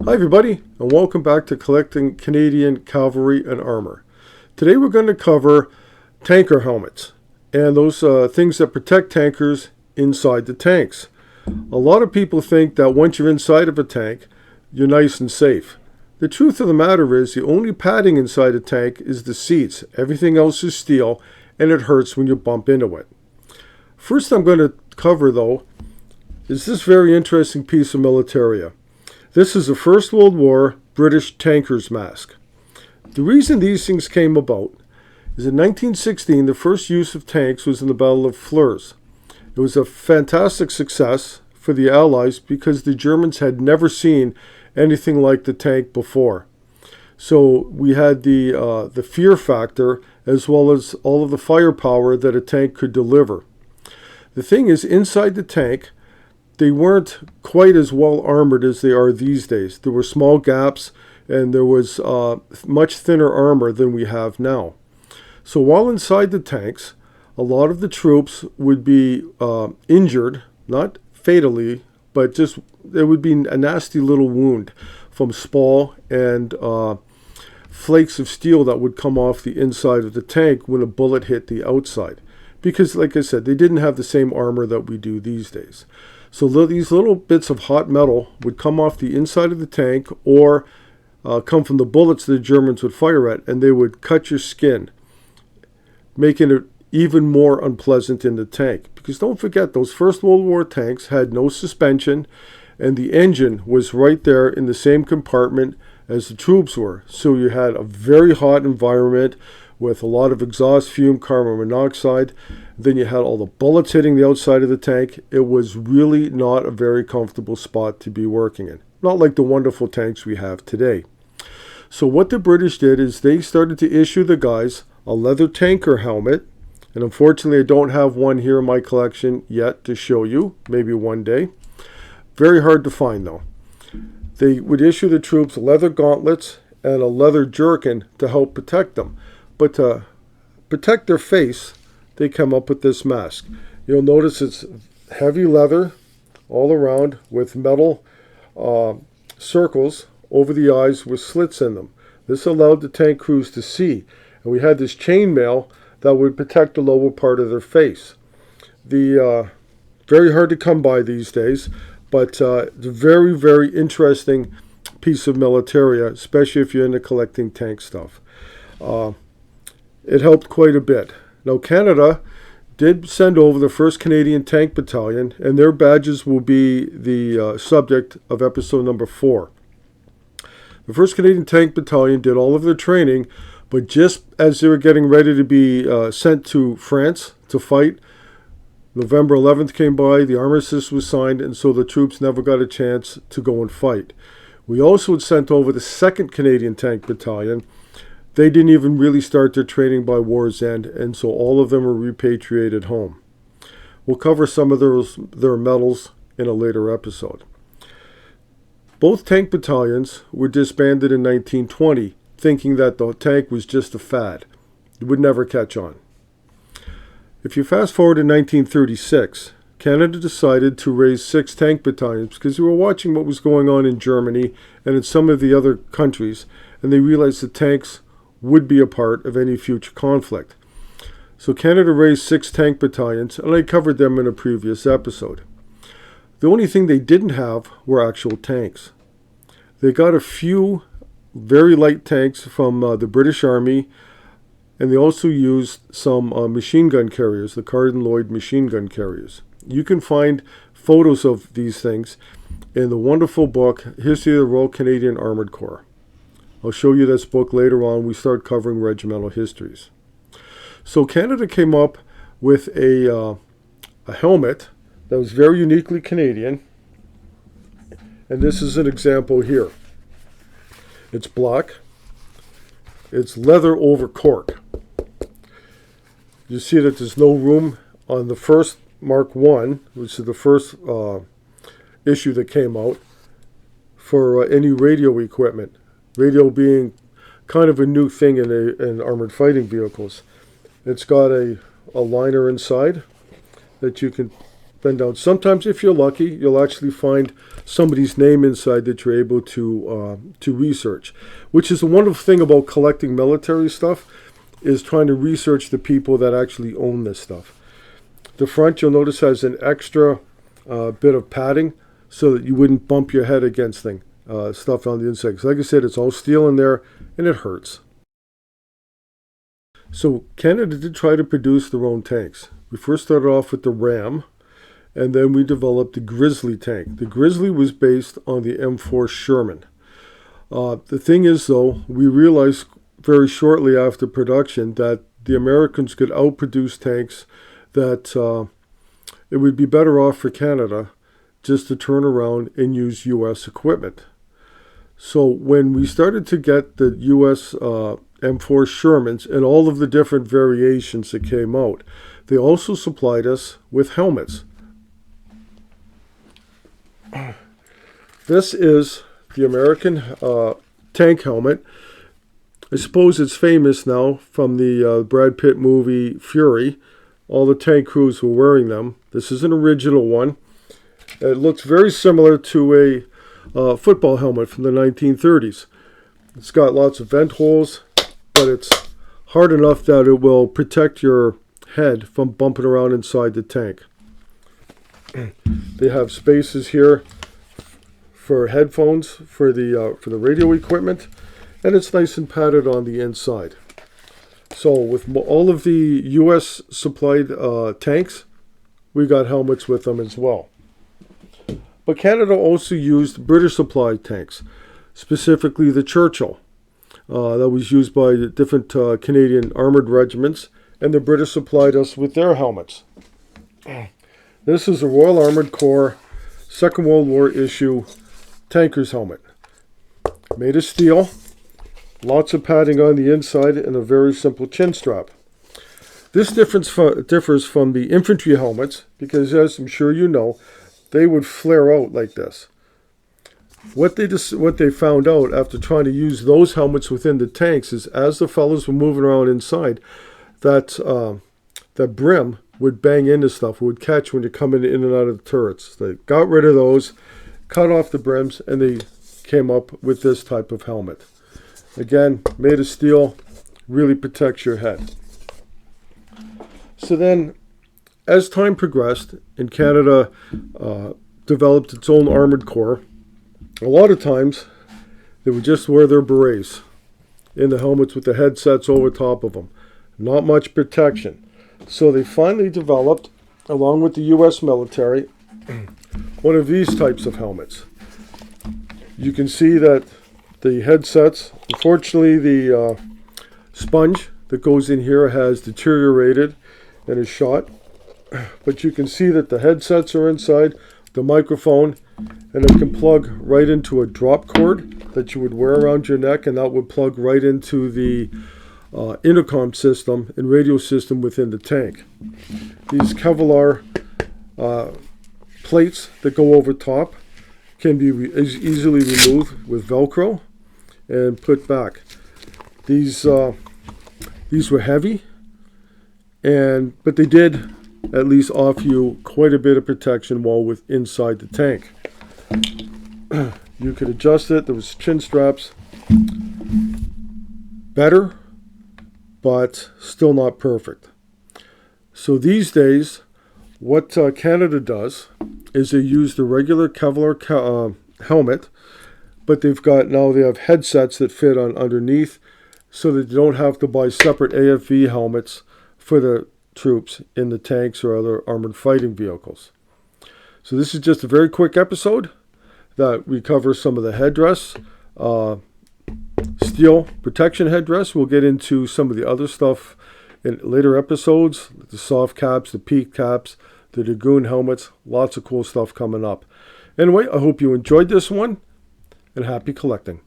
Hi everybody, and welcome back to Collecting Canadian Cavalry and Armour. Today we're going to cover tanker helmets and those things that protect tankers inside the tanks. A lot of people think that once you're inside of a tank, you're nice and safe. The truth of the matter is the only padding inside a tank is the seats. Everything else is steel, and it hurts when you bump into it. First I'm going to cover, though, is this very interesting piece of militaria. This is a First World War British tanker's mask. The reason these things came about is in 1916, the first use of tanks was in the Battle of Flers. It was a fantastic success for the Allies because the Germans had never seen anything like the tank before. So we had the fear factor as well as all of the firepower that a tank could deliver. The thing is, inside the tank, they weren't quite as well armored as they are these days. There were small gaps and there was much thinner armor than we have now. So while inside the tanks, a lot of the troops would be injured, not fatally, but just there would be a nasty little wound from spall and flakes of steel that would come off the inside of the tank when a bullet hit the outside. Because, like I said, they didn't have the same armor that we do these days. So these little bits of hot metal would come off the inside of the tank or come from the bullets the Germans would fire at, and they would cut your skin, making it even more unpleasant in the tank. Because don't forget, those First World War tanks had no suspension, and the engine was right there in the same compartment as the troops were. So you had a very hot environment with a lot of exhaust fume, carbon monoxide. Then you had all the bullets hitting the outside of the tank. It was really not a very comfortable spot to be working in. Not like the wonderful tanks we have today. So what the British did is they started to issue the guys a leather tanker helmet. And unfortunately, I don't have one here in my collection yet to show you. Maybe one day. Very hard to find, though. They would issue the troops leather gauntlets and a leather jerkin to help protect them. But to protect their face, they come up with this mask. You'll notice it's heavy leather all around with metal circles over the eyes with slits in them. This allowed the tank crews to see. And we had this chainmail that would protect the lower part of their face. Very hard to come by these days, but it's a very, very interesting piece of militaria, especially if you're into collecting tank stuff. It helped quite a bit. Now, Canada did send over the 1st Canadian Tank Battalion, and their badges will be the subject of episode number 4. The 1st Canadian Tank Battalion did all of their training, but just as they were getting ready to be sent to France to fight, November 11th came by, the armistice was signed, and so the troops never got a chance to go and fight. We also had sent over the 2nd Canadian Tank Battalion. They didn't even really start their training by war's end, and so all of them were repatriated home. We'll cover some of their medals in a later episode. Both tank battalions were disbanded in 1920, thinking that the tank was just a fad. It would never catch on. If you fast forward to 1936, Canada decided to raise 6 tank battalions because they were watching what was going on in Germany and in some of the other countries, and they realized the tanks would be a part of any future conflict. So Canada raised 6 tank battalions, and I covered them in a previous episode. The only thing they didn't have were actual tanks. They got a few very light tanks from the British Army, and they also used some machine gun carriers, the Cardin-Lloyd machine gun carriers. You can find photos of these things in the wonderful book, History of the Royal Canadian Armoured Corps. I'll show you this book later on. We start covering regimental histories. So Canada came up with a helmet that was very uniquely Canadian. And this is an example here. It's black. It's leather over cork. You see that there's no room on the first Mark I, which is the first issue that came out, for any radio equipment. Radio being kind of a new thing in armored fighting vehicles. It's got a liner inside that you can bend down. Sometimes, if you're lucky, you'll actually find somebody's name inside that you're able to research, which is the wonderful thing about collecting military stuff, is trying to research the people that actually own this stuff. The front, you'll notice, has an extra bit of padding so that you wouldn't bump your head against stuff on the inside. 'Cause like I said, it's all steel in there, and it hurts. So Canada did try to produce their own tanks. We first started off with the Ram, and then we developed the Grizzly tank. The Grizzly was based on the M4 Sherman. The thing is, though, we realized very shortly after production that the Americans could outproduce tanks, that it would be better off for Canada just to turn around and use U.S. equipment. So when we started to get the U.S. M4 Shermans and all of the different variations that came out, they also supplied us with helmets. This is the American tank helmet. I suppose it's famous now from the Brad Pitt movie Fury. All the tank crews were wearing them. This is an original one. It looks very similar to a football helmet from the 1930s. It's got lots of vent holes, but it's hard enough that it will protect your head from bumping around inside the tank. They have spaces here for headphones for the radio equipment, and it's nice and padded on the inside. So with all of the U.S. supplied tanks, we got helmets with them as well. But Canada also used British supplied tanks, specifically the Churchill. That was used by the different Canadian armored regiments, and the British supplied us with their helmets. This is a Royal Armored Corps Second World War issue tanker's helmet. Made of steel, lots of padding on the inside, and a very simple chin strap. This differs from the infantry helmets because, as I'm sure you know, they would flare out like this. What they found out after trying to use those helmets within the tanks is, as the fellows were moving around inside, that brim would bang into stuff, would catch when you're coming in and out of the turrets. They got rid of those, cut off the brims, and they came up with this type of helmet. Again, made of steel, really protects your head. So then, as time progressed and Canada developed its own armored corps, a lot of times they would just wear their berets in the helmets with the headsets over top of them. Not much protection. So they finally developed, along with the U.S. military, one of these types of helmets. You can see that the headsets, unfortunately the sponge that goes in here has deteriorated and is shot. But you can see that the headsets are inside, the microphone, and it can plug right into a drop cord that you would wear around your neck, and that would plug right into the intercom system and radio system within the tank. These Cavalry plates that go over top can be easily removed with Velcro and put back. These were heavy, but they did at least offer you quite a bit of protection while inside the tank. You could adjust it. There was chin straps. Better, but still not perfect. So these days, what Canada does is they use the regular Cavalry helmet, but they have headsets that fit on underneath, so that you don't have to buy separate AFV helmets for the troops in the tanks or other armored fighting vehicles. So this is just a very quick episode that we cover some of the headdress, steel protection headdress. We'll get into some of the other stuff in later episodes, the soft caps, the peak caps, the Dragoon helmets, lots of cool stuff coming up. Anyway, I hope you enjoyed this one, and happy collecting.